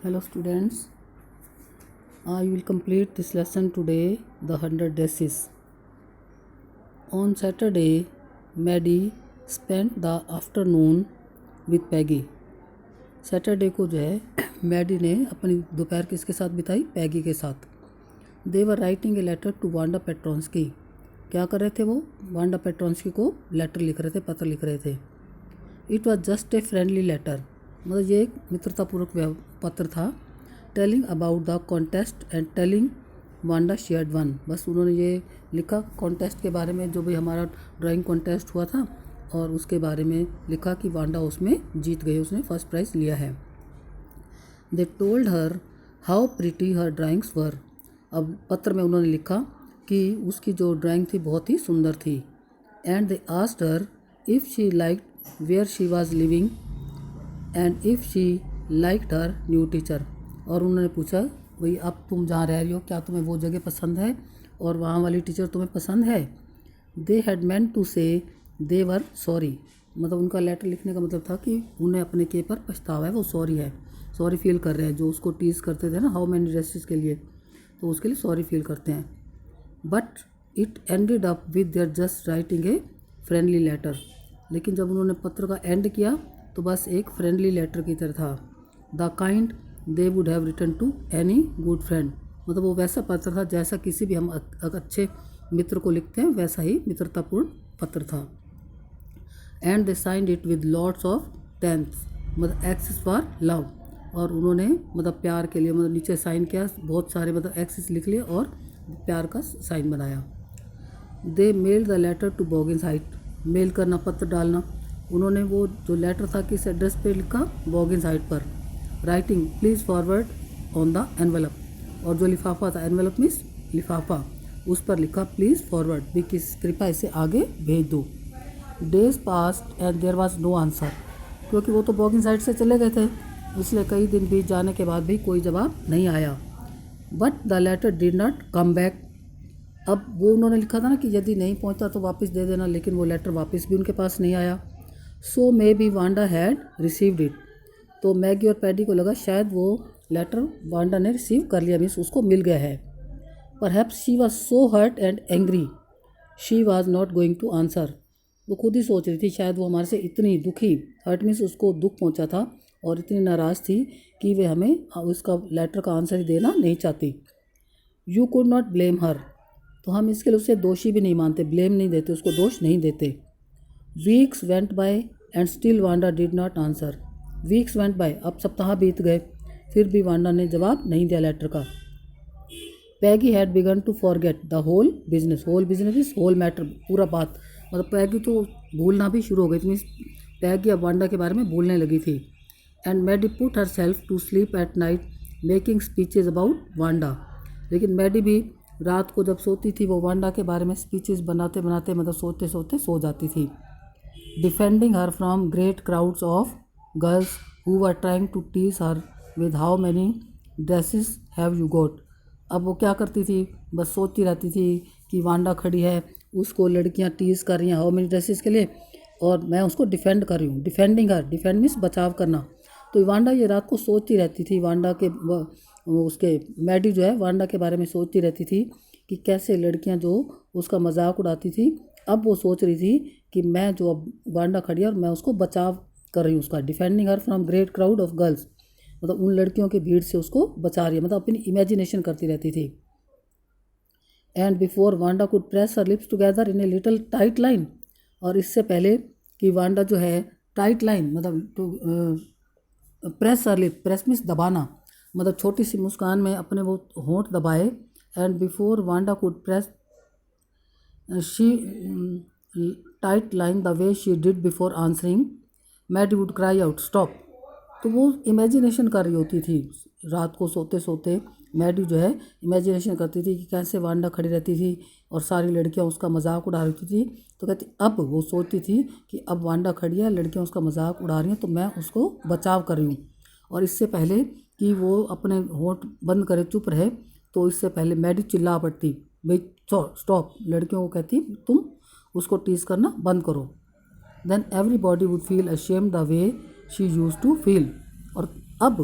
Hello students, I will complete this lesson today, the 100 Days. On Saturday, Maddie spent the afternoon with Peggy. Saturday को जो है Maddie ने अपनी दोपहर किसके साथ बिताई? पैगी के साथ. They were writing a letter to Wanda Petronski. क्या कर रहे थे वो? वांडा पेट्रोंस्की को लेटर लिख रहे थे, पत्र लिख रहे थे. It was just a friendly letter, मतलब ये एक मित्रतापूर्वक पत्र था. Telling about the contest and telling Wanda she had won. बस उन्होंने ये लिखा कॉन्टेस्ट के बारे में, जो भी हमारा ड्राइंग कॉन्टेस्ट हुआ था, और उसके बारे में लिखा कि वांडा उसमें जीत गई, उसने फर्स्ट प्राइज़ लिया है. They told her how pretty her drawings were. अब पत्र में उन्होंने लिखा कि उसकी जो ड्राइंग थी बहुत ही सुंदर थी. And they asked her if she liked where she was living and if she liked her new teacher. और उन्होंने पूछा, भाई अब तुम जहाँ रह रही हो, क्या तुम्हें वो जगह पसंद है और वहाँ वाली टीचर तुम्हें पसंद है? दे हैड मेंट टू से दे वर सॉरी. मतलब उनका लेटर लिखने का मतलब था कि उन्हें अपने के पर पछतावा है, वो सॉरी है, सॉरी फील कर रहे हैं. जो उसको टीज़ करते थे ना हाउ मैनी ड्रेसेस के लिए, तो उसके लिए सॉरी फील करते हैं. But it ended up with their just writing a friendly letter. लेकिन जब उन्होंने पत्र का एंड किया तो बस एक फ्रेंडली लेटर की तरह था. The kind they would have written to any good friend. मतलब वो वैसा पत्र था जैसा किसी भी हम अच्छे मित्र को लिखते हैं, वैसा ही मित्रतापूर्ण पत्र था. And they signed it with lots of tenths, मतलब एक्सेस फॉर लव. और उन्होंने मतलब प्यार के लिए मतलब नीचे साइन किया, बहुत सारे मतलब एक्सेस लिख लिए और प्यार का साइन बनाया. They mail the letter to Boggins Heights. Mail करना, पत्र डालना. उन्होंने वो जो लेटर था किस एड्रेस पे लिखा? बॉगिंस हाइट पर. Writing please forward on the envelope. और जो लिफाफा था, एनवेलप मीन्स लिफाफा, उस पर लिखा प्लीज़ फॉरवर्ड, भी किस कृपया इसे आगे भेज दो. Days passed and there was no answer. क्योंकि वो तो बॉगिंग साइड से चले गए थे, इसलिए कई दिन बीत जाने के बाद भी कोई जवाब नहीं आया. But the letter did not come back. अब वो उन्होंने लिखा था ना कि यदि नहीं पहुंचता तो वापस दे देना, लेकिन वो लेटर वापस भी उनके पास नहीं आया. So maybe Wanda had received it. तो मैगी और पैडी को लगा शायद वो लेटर वांडा ने रिसीव कर लिया, मीन्स उसको मिल गया है. Perhaps she was so hurt and angry she was not going to answer. वो खुद ही सोच रही थी शायद वो हमारे से इतनी दुखी, हर्ट मीन्स उसको दुख पहुंचा था, और इतनी नाराज़ थी कि वे हमें उसका लेटर का आंसर ही देना नहीं चाहती. यू कुड नॉट ब्लेम हर. तो हम इसके लिए उसे दोषी भी नहीं मानते, ब्लेम नहीं देते, उसको दोष नहीं देते. Weeks went by and still Wanda did not answer. Weeks went by, अब सप्ताह बीत गए, फिर भी वांडा ने जवाब नहीं दिया लेटर का. Peggy had begun to forget the whole business. Whole business is whole matter, पूरा बात. मतलब पैगी तो भूलना भी शुरू हो गई थी, पैगी अब वांडा के बारे में भूलने लगी थी. And Maddie put herself to sleep at night making speeches about Wanda. लेकिन मैडी भी रात को जब सोती थी वो वांडा के बारे में स्पीचेस बनाते बनाते, मतलब सोते सोते सो जाती थी. Defending her from great crowds of girls who were trying to tease her with how many dresses have you got. अब वो क्या करती थी? बस सोचती रहती थी कि वांडा खड़ी है, उसको लड़कियां टीज कर रही हैं हाउ मैनी ड्रेसेस के लिए, और मैं उसको डिफेंड कर रही हूँ. डिफेंडिंग हर, डिफेंड मीन्स बचाव करना. तो वांडा ये रात को सोचती रहती थी, वांडा के उसके मैडी जो है वांडा के बारे में सोचती रहती थी कि कैसे लड़कियां जो उसका मजाक उड़ाती थी, अब वो सोच रही थी कि मैं जो अब वांडा खड़ी है और मैं उसको बचाव कर रही हूँ उसका. Defending her from great crowd of girls, मतलब उन लड़कियों की भीड़ से उसको बचा रही है, मतलब अपनी इमेजिनेशन करती रहती थी. And before Wanda could press her lips together in a little tight line. और इससे पहले कि वांडा जो है टाइट लाइन, मतलब प्रेस हर लिप, प्रेस मीन्स दबाना, मतलब छोटी सी मुस्कान में अपने वो होंठ दबाए. And before Wanda could press she tight line the way she did before answering Maddie would cry out stop. तो वो इमेजिनेशन कर रही होती थी रात को सोते सोते. मैडी जो है इमेजिनेशन करती थी कि कैसे वांडा खड़ी रहती थी और सारी लड़कियां उसका मजाक उड़ा रही थी. तो कहती, अब वो सोचती थी कि अब वांडा खड़ी है, लड़कियां उसका मजाक उड़ा रही हैं, तो मैं उसको बचाव कर रही हूँ. और इससे पहले कि वो अपने होंठ बंद करे, चुप रहे, तो इससे पहले मैडी चिल्ला पड़ती, भाई स्टॉप. लड़कियों को कहती तुम उसको टीज करना बंद करो. Then everybody would feel ashamed the way she used to feel. और अब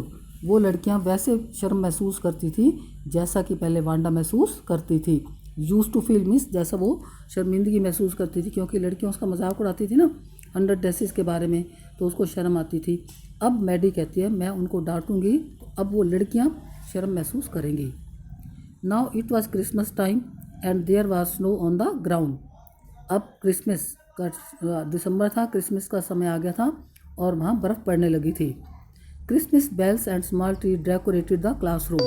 वो लड़कियां वैसे शर्म महसूस करती थी जैसा कि पहले वांडा महसूस करती थी। यूज टू फील मीन्स जैसा वो शर्मिंदगी महसूस करती थी, क्योंकि लड़कियां उसका मजाक उड़ाती थी ना 100 ड्रेसेस के बारे में, तो उसको शर्म आती थी। अब मैडी कहती है मैं उनको डांटूंगी तो अब वो लड़कियां शर्म महसूस करेंगी। Now it was Christmas time and there was snow on the ground. अब क्रिसमस का दिसंबर था, क्रिसमस का समय आ गया था और वहाँ बर्फ़ पड़ने लगी थी। Christmas bells and small tree decorated the classroom.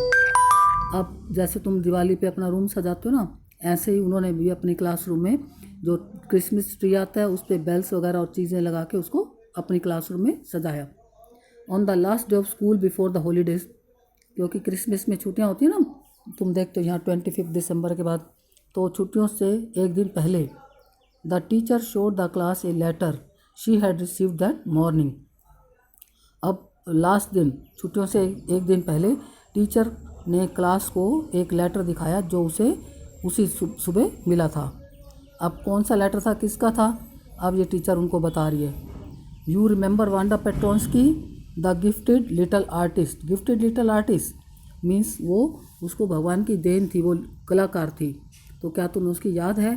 अब जैसे तुम दिवाली पे अपना रूम सजाते हो ना, ऐसे ही उन्होंने भी अपने क्लासरूम में जो क्रिसमस ट्री आता है उस पर बेल्स वगैरह और चीज़ें लगा के उसको अपनी क्लासरूम में सजाया। On the last day of school before the holidays, क्योंकि क्रिसमस में छुट्टियाँ होती हैं ना, तुम देखते हो यहाँ 25 दिसंबर के बाद, तो छुट्टियों से एक दिन पहले the teacher showed the class a letter she had received that morning. अब लास्ट दिन छुट्टियों से एक दिन पहले टीचर ने क्लास को एक लेटर दिखाया जो उसे उसी सुबह मिला था। अब कौन सा लेटर था, किसका था, अब ये टीचर उनको बता रही है। You remember Wanda Petronski the gifted little artist. Gifted little artist means वो उसको भगवान की देन थी, वो कलाकार थी, तो क्या तुम्हें उसकी याद है।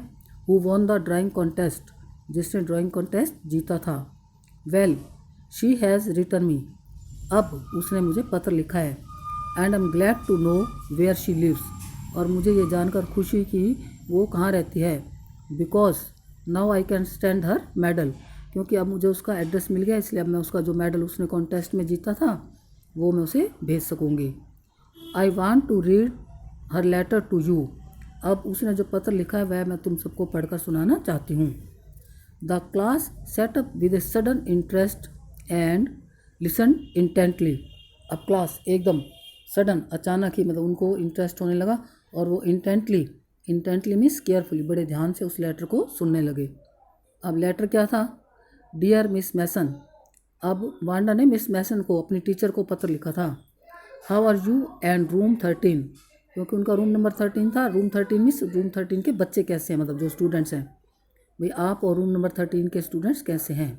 Who won the drawing contest, जिसने ड्राइंग कॉन्टेस्ट जीता था। Well she has written me, अब उसने मुझे पत्र लिखा है। And I am glad to know where she lives, और मुझे ये जानकर खुशी कि वो कहाँ रहती है। Because now I can stand her medal, क्योंकि अब मुझे उसका एड्रेस मिल गया, इसलिए अब मैं उसका जो मेडल उसने कॉन्टेस्ट में जीता था वो मैं उसे भेज सकूँगी। I want to read her letter to you, अब उसने जो पत्र लिखा है वह मैं तुम सबको पढ़कर सुनाना चाहती हूँ। The class set up with a sudden interest and listen intently. अब क्लास एकदम सडन अचानक ही मतलब उनको इंटरेस्ट होने लगा और वो इंटेंटली मीन्स केयरफुली बड़े ध्यान से उस लेटर को सुनने लगे। अब लेटर क्या था, डियर मिस मैसन। अब वांडा ने मिस मैसन को अपनी टीचर को पत्र लिखा था। How are you and room 13, क्योंकि उनका रूम नंबर 13 था। रूम 13 मीन्स रूम 13 के बच्चे कैसे हैं, मतलब जो स्टूडेंट्स हैं, भाई आप और रूम नंबर 13 के स्टूडेंट्स कैसे हैं।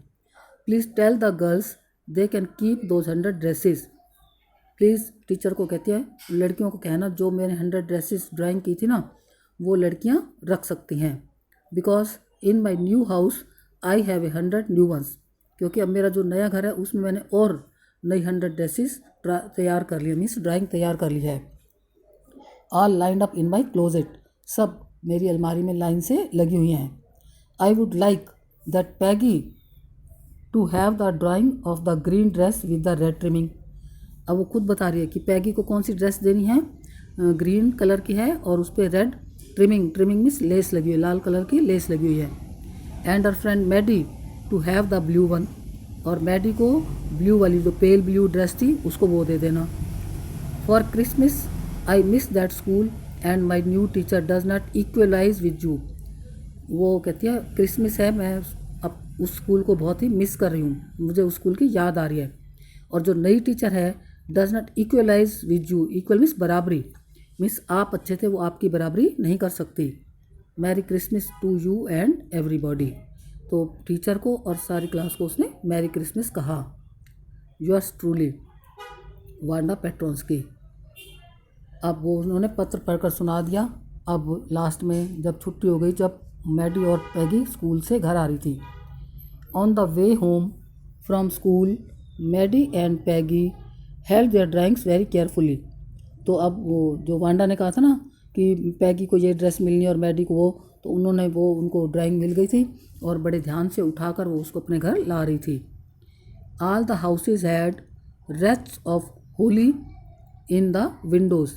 Please tell the girls they can keep those 100 dresses. Please teacher को कहती है लड़कियों को कहना जो मैंने 100 ड्रेसेस ड्राइंग की थी ना वो लड़कियां रख सकती हैं। Because in my new house I have a 100 new ones, क्योंकि अब मेरा जो नया घर है उसमें मैंने और नई 100 ड्रेसेस तैयार कर लिया, मीन्स ड्राइंग तैयार कर ली है। All lined up in my closet, सब मेरी अलमारी में लाइन से लगी हुई हैं। I would like that Peggy to have the drawing of the green dress with the red trimming. अब वो खुद बता रही है कि पैगी को कौन सी ड्रेस देनी है, ग्रीन कलर की है और उस पर रेड ट्रिमिंग मीन्स लेस लगी हुई है, लाल कलर की लेस लगी हुई है। And her friend Maddie to have the blue one, और मैडी को ब्लू वाली जो पेल ब्लू ड्रेस थी उसको वो दे देना। For Christmas I miss that school and my new teacher does not equalize with you. वो कहती है क्रिसमस है, मैं अब उस स्कूल को बहुत ही मिस कर रही हूँ, मुझे उस स्कूल की याद आ रही है, और जो नई टीचर है does not equalize with you. Equal means बराबरी, मीन्स आप अच्छे थे वो आपकी बराबरी नहीं कर सकती। Merry Christmas to you and everybody, तो टीचर को और सारी क्लास को उसने मैरी क्रिसमस कहा। Yours truly Wanda Petronski. अब वो उन्होंने पत्र पढ़कर सुना दिया। अब लास्ट में जब छुट्टी हो गई, जब मैडी और पैगी स्कूल से घर आ रही थी। On the way home from school Maddie and Peggy held their drawings very carefully. तो अब वो जो वांडा ने कहा था ना कि पैगी को ये ड्रेस मिलनी और मैडी को वो, तो उन्होंने वो उनको ड्राइंग मिल गई थी और बड़े ध्यान से उठाकर वो उसको अपने घर ला रही थी। All the houses had wreaths of holly in the windows.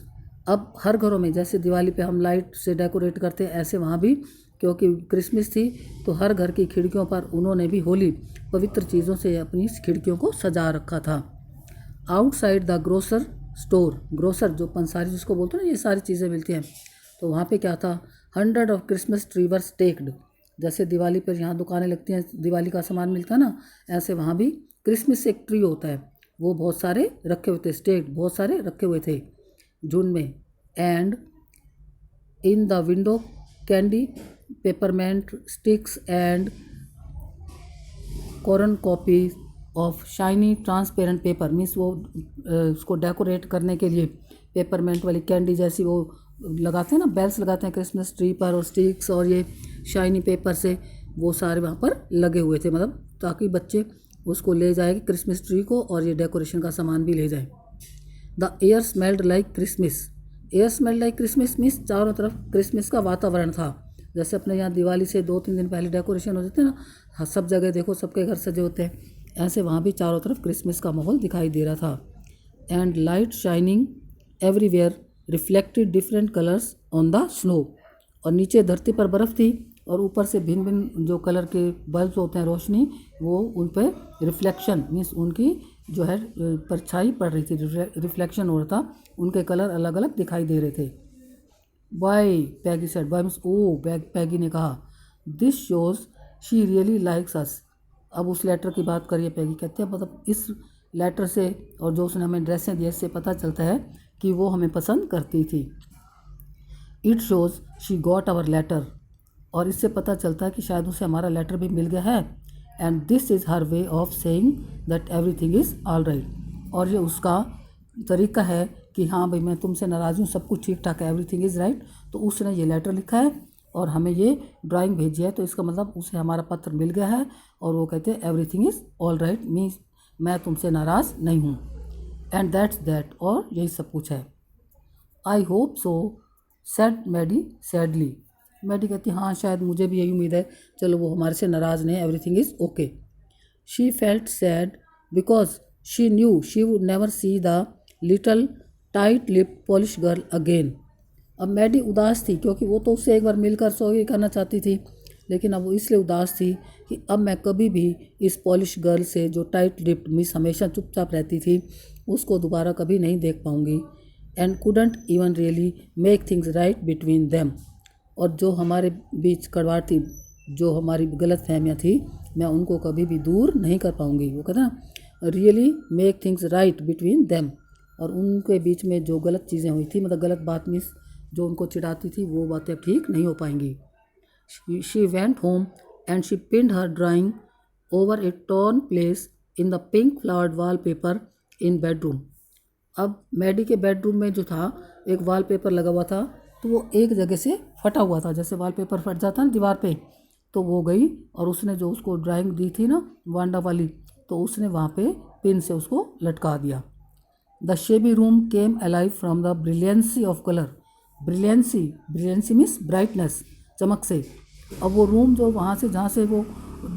अब हर घरों में जैसे दिवाली पे हम लाइट से डेकोरेट करते हैं ऐसे वहाँ भी, क्योंकि क्रिसमस थी तो हर घर की खिड़कियों पर उन्होंने भी होली पवित्र चीज़ों से अपनी खिड़कियों को सजा रखा था। Outside the grocer store, grocer जो पंसारी जिसको बोलते हैं ना, ये सारी चीज़ें मिलती हैं, तो वहाँ पे क्या था, 100 of Christmas tree were stacked. जैसे दिवाली पर यहाँ दुकानें लगती हैं, दिवाली का सामान मिलता है ना, ऐसे वहाँ भी क्रिसमस एक ट्री होता है, वो बहुत सारे रखे हुए थे, स्टेक्ड बहुत सारे रखे हुए थे झुंड में। And in the window candy peppermint sticks and corn copy of shiny transparent paper, means वो उसको डेकोरेट करने के लिए पेपरमेंट वाली कैंडी जैसी वो लगाते हैं ना, बेल्स लगाते हैं क्रिसमस ट्री पर, और स्टिक्स और ये शाइनी पेपर से वो सारे वहाँ पर लगे हुए थे, मतलब ताकि बच्चे उसको ले जाए क्रिसमस ट्री को, और ये डेकोरेशन का सामान भी ले जाए। The air smelled like Christmas, air smelled like Christmas means चारों तरफ क्रिसमस का वातावरण था। जैसे अपने यहाँ दिवाली से 2-3 दिन पहले डेकोरेशन हो जाते हैं ना, हाँ, सब जगह देखो सबके घर सजे होते हैं, ऐसे वहाँ भी चारों तरफ क्रिसमस का माहौल दिखाई दे रहा था। And light shining everywhere reflected different colours on the snow, और नीचे धरती पर बर्फ़ थी और ऊपर से भिन्न भिन्न जो कलर के बल्ब होते हैं, रोशनी, वो उन पर रिफ्लेक्शन मीन्स उनकी जो है परछाई पड़ रही थी, रिफ्लेक्शन हो रहा था, उनके कलर अलग अलग दिखाई दे रहे थे। Boy Peggy said, boy means ओ, पैगी ने कहा, this shows she really likes us. अब उस लेटर की बात करिए, पैगी कहते हैं मतलब इस लेटर से और जो उसने हमें ड्रेसें दी इससे पता चलता है कि वो हमें पसंद करती थी। It shows she got hour later, और इससे पता चलता है कि शायद उसे हमारा लेटर भी मिल गया है। And this is her way of saying that everything is all right, और ये उसका तरीका है कि हाँ भाई मैं तुमसे नाराज़ हूँ, सब कुछ ठीक ठाक है, एवरीथिंग इज़ राइट। तो उसने ये लेटर लिखा है और हमें ये ड्राइंग भेजी है, तो इसका मतलब उसे हमारा पत्र मिल गया है, और वो कहते हैं everything is all right means मैं तुमसे नाराज़ नहीं हूँ। एंड दैट्स दैट, और यही सब कुछ है। I hope so said Maddie sadly, Maddie कहती हाँ शायद मुझे भी यही उम्मीद है, चलो वो हमारे से नाराज़ नहीं, everything is okay. She felt sad because she knew she would never see the little tight lip polish girl again. अब मैडी उदास थी क्योंकि वो तो उससे एक बार मिलकर सॉरी करना चाहती थी, लेकिन अब वो इसलिए उदास थी कि अब मैं कभी भी इस पॉलिश गर्ल से जो टाइट लिप्ड मिस हमेशा चुपचाप रहती थी उसको दोबारा कभी नहीं देख पाऊँगी। And couldn't even really make things right between them, और जो हमारे बीच कड़वाहट थी, जो हमारी गलत फहमियाँ थी, मैं उनको कभी भी दूर नहीं कर पाऊँगी। वो कहता ना really make things right between them, और उनके बीच में जो गलत चीज़ें हुई थी, मतलब गलत बात मीन्स जो उनको चिढ़ाती थी, वो बातें ठीक नहीं हो पाएंगी। She went home and she pinned her drawing over A torn place in the pink flowered wall paper in bedroom. अब मैडी के बेडरूम में जो था एक वॉलपेपर लगा हुआ था, तो वो एक जगह से फटा हुआ था, जैसे वॉलपेपर फट जाता है ना दीवार पे, तो वो गई और उसने जो उसको ड्राइंग दी थी ना वांडा वाली, तो उसने वहाँ पे पिन से उसको लटका दिया। The शेबी room came alive from the brilliancy of colour, brilliancy means brightness, चमक से। अब वो रूम जो वहाँ से जहाँ से वो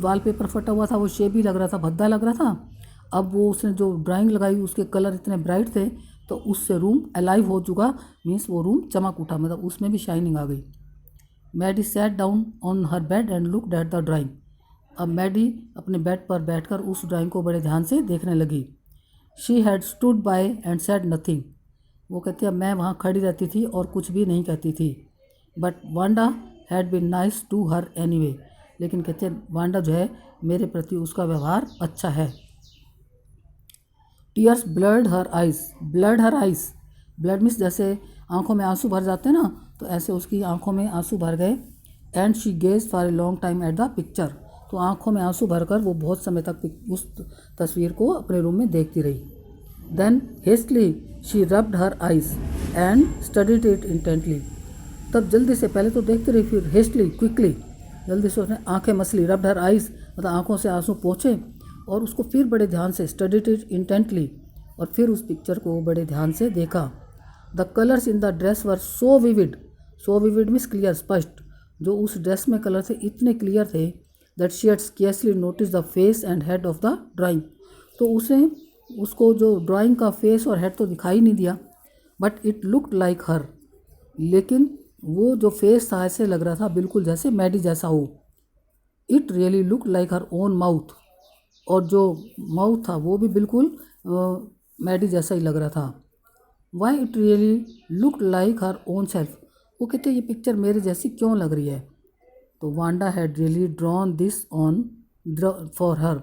वॉलपेपर फटा हुआ था वो शेबी लग रहा था, भद्दा लग रहा था। अब वो उसने जो ड्राइंग लगाई उसके कलर इतने ब्राइट थे, तो उससे रूम अलाइव हो चुका, मीन्स वो रूम चमक उठा, मतलब उसमें भी शाइनिंग आ गई। Maddie sat down on her bed and looked at the drawing. अब मैडी अपने बेड पर बैठकर उस ड्राइंग को बड़े ध्यान से देखने लगी। She had stood by and said nothing, वो कहती है मैं वहाँ खड़ी रहती थी और कुछ भी नहीं कहती थी। But Wanda had been nice to her anyway, लेकिन कहते हैं वांडा जो है मेरे प्रति उसका व्यवहार अच्छा है। टीयर्स ब्लड हर आइज़, ब्लड मीन्स जैसे आंखों में आंसू भर जाते हैं ना, तो ऐसे उसकी आंखों में आंसू भर गए। And she gauge for a long time at the picture, तो आंखों में आंसू भरकर वो बहुत समय तक उस तस्वीर को अपने रूम में देखती रही। Then hastily she rubbed her eyes and studied it intently, तब जल्दी से, पहले तो देखती रही, फिर हेस्टली क्विकली जल्दी से उसने आंखें मसली, रब्ड हर आइज़ मतलब आंखों से आंसू पोंछे, और उसको फिर बड़े ध्यान से स्टडीड इट इंटेंटली, और फिर उस पिक्चर को बड़े ध्यान से देखा। The colours in the dress were so vivid means clear, स्पष्ट, जो उस ड्रेस में कलर थे इतने क्लियर थे that she had scarcely notice the face and head of the drawing, तो उसे उसको जो ड्राइंग का फेस और हेड तो दिखाई नहीं दिया, बट इट लुक्ड लाइक हर, लेकिन वो जो फेस था ऐसे लग रहा था बिल्कुल जैसे मैडी जैसा हो। It really looked like her own mouth, और जो माउथ था वो भी बिल्कुल मैडी जैसा ही लग रहा था। Why it really looked like her own self, वो कहते ये पिक्चर मेरे जैसी क्यों लग रही है। तो Wanda had really drawn this on for her,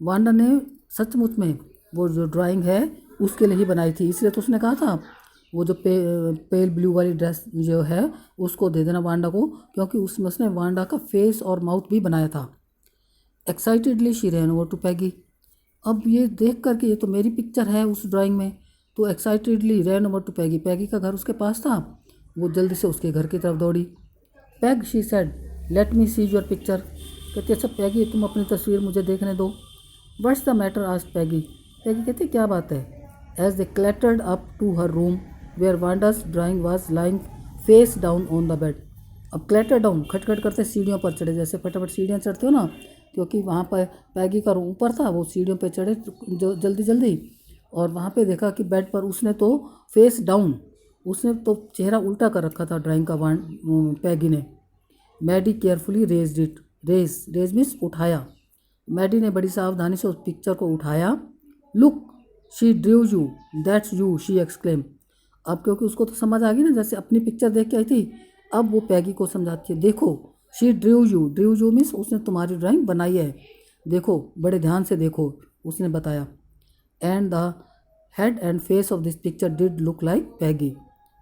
Wanda ने सचमुच में वो जो ड्राइंग है उसके लिए ही बनाई थी, इसलिए तो उसने कहा था वो जो पेल ब्लू वाली ड्रेस जो है उसको दे देना वांडा को, क्योंकि उसमें उसने वांडा का फेस और माउथ भी बनाया था। Excitedly she ran over to Peggy, अब ये देख कर के ये तो मेरी पिक्चर है उस ड्राइंग में, तो एक्साइटेडली रैन ओवर टू पैगी, पैगी का घर उसके पास था, वो जल्दी से उसके घर की तरफ दौड़ी। Peg she said let me see your picture, कहती अच्छा पैगी तुम अपनी तस्वीर मुझे देखने दो। What's the matter asked Peggy, Peggy कहती क्या बात है। As they clattered up to her room where Wanda's drawing was lying face down on the bed. अब क्लैटर डाउन खटखट करते सीढ़ियों पर चढ़े, जैसे फटाफट सीढ़ियाँ चढ़ते हो ना, क्योंकि वहाँ पर पैगी का रूम ऊपर था, वो सीढ़ियों पर चढ़े जल्दी जल्दी, और वहाँ पे देखा कि बेड पर उसने तो फेस डाउन, उसने तो चेहरा उल्टा कर रखा था ड्राइंग का पैगी ने। Maddie carefully raised it, raise means उठाया। मैडी ने बड़ी सावधानी से उस पिक्चर को उठाया। Look she drew you, that's you, she exclaim. अब क्योंकि उसको तो समझ आ गई ना, जैसे अपनी पिक्चर देख के आई थी, अब वो पैगी को समझाती है, देखो शी ड्रू यू मीन्स उसने तुम्हारी ड्राइंग बनाई है, देखो बड़े ध्यान से देखो, उसने बताया। And the head and face of this picture did look like Peggy,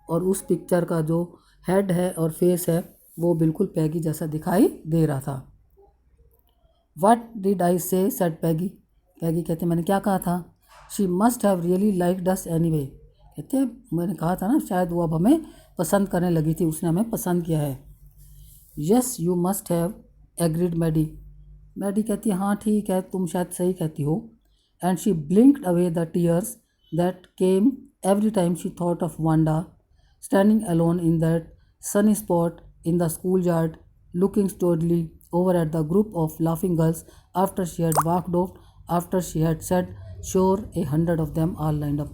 और उस पिक्चर का जो हेड है और फेस है वो बिल्कुल पैगी जैसा दिखाई दे रहा था। व्हाट डिड आई से सेड पैगी, पैगी कहते मैंने क्या कहा था। She must have really liked us anyway, कहते मैंने कहा था ना शायद वो अब हमें पसंद करने लगी थी, उसने हमें पसंद किया है। Yes you must have agreed Maddie, Maddie कहती है हाँ ठीक है तुम शायद सही कहती हो। And she ब्लिंक्ड away the tears that came every time she thought of Wanda standing alone in that sunny spot in the schoolyard, looking stolidly over at the group of laughing girls after she had walked off, after she had said, "Sure, 100 of them all lined up."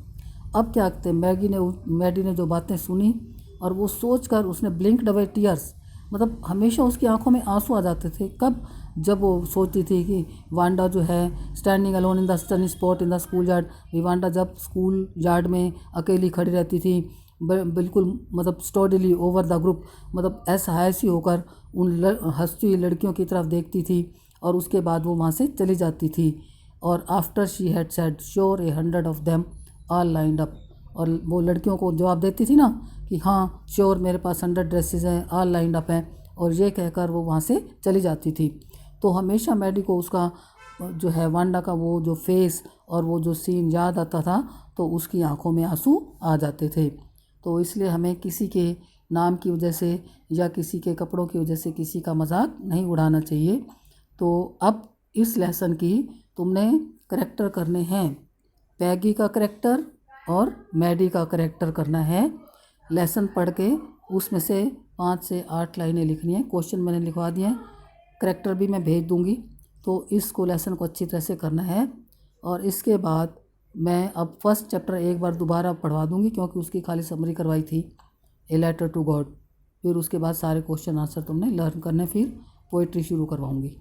अब क्या कहते हैं, Maddie ने जो बातें सुनी और वो सोच कर उसने ब्लिंक्ड अवे टीयर्स, मतलब हमेशा उसकी आंखों में आंसू आ जाते थे। कब? जब वो सोचती थी कि वांडा जो है standing alone in the Sunny spot in the school yard, Wanda जब स्कूल यार्ड में अकेली खड़ी रहती थी, बिल्कुल मतलब स्टोडली ओवर द ग्रुप, मतलब ऐसी होकर उन हंसती हुई लड़कियों की तरफ देखती थी, और उसके बाद वो वहाँ से चली जाती थी। और after she had said sure 100 of them all lined up, और वो लड़कियों को जवाब देती थी ना कि हाँ श्योर मेरे पास 100 ड्रेसेस हैं, ऑल लाइंड अप हैं, और ये कहकर वो वहाँ से चली जाती थी। तो हमेशा मैडी को उसका जो है वांडा का वो जो फेस और वो जो सीन याद आता था, तो उसकी आंखों में आंसू आ जाते थे। तो इसलिए हमें किसी के नाम की वजह से या किसी के कपड़ों की वजह से किसी का मजाक नहीं उड़ाना चाहिए। तो अब इस लेसन की तुमने करेक्टर करने हैं, पैगी का करेक्टर और मैडी का करेक्टर करना है। लेसन पढ़ के उसमें से 5 से 8 लाइनें लिखनी है। क्वेश्चन मैंने लिखवा दिए हैं, करेक्टर भी मैं भेज दूँगी, तो इसको लेसन को अच्छी तरह से करना है। और इसके बाद मैं अब फर्स्ट चैप्टर एक बार दोबारा पढ़वा दूँगी, क्योंकि उसकी खाली समरी करवाई थी, ए लेटर टू गॉड। फिर उसके बाद सारे क्वेश्चन आंसर तुमने लर्न करने, फिर पोइट्री शुरू करवाऊँगी।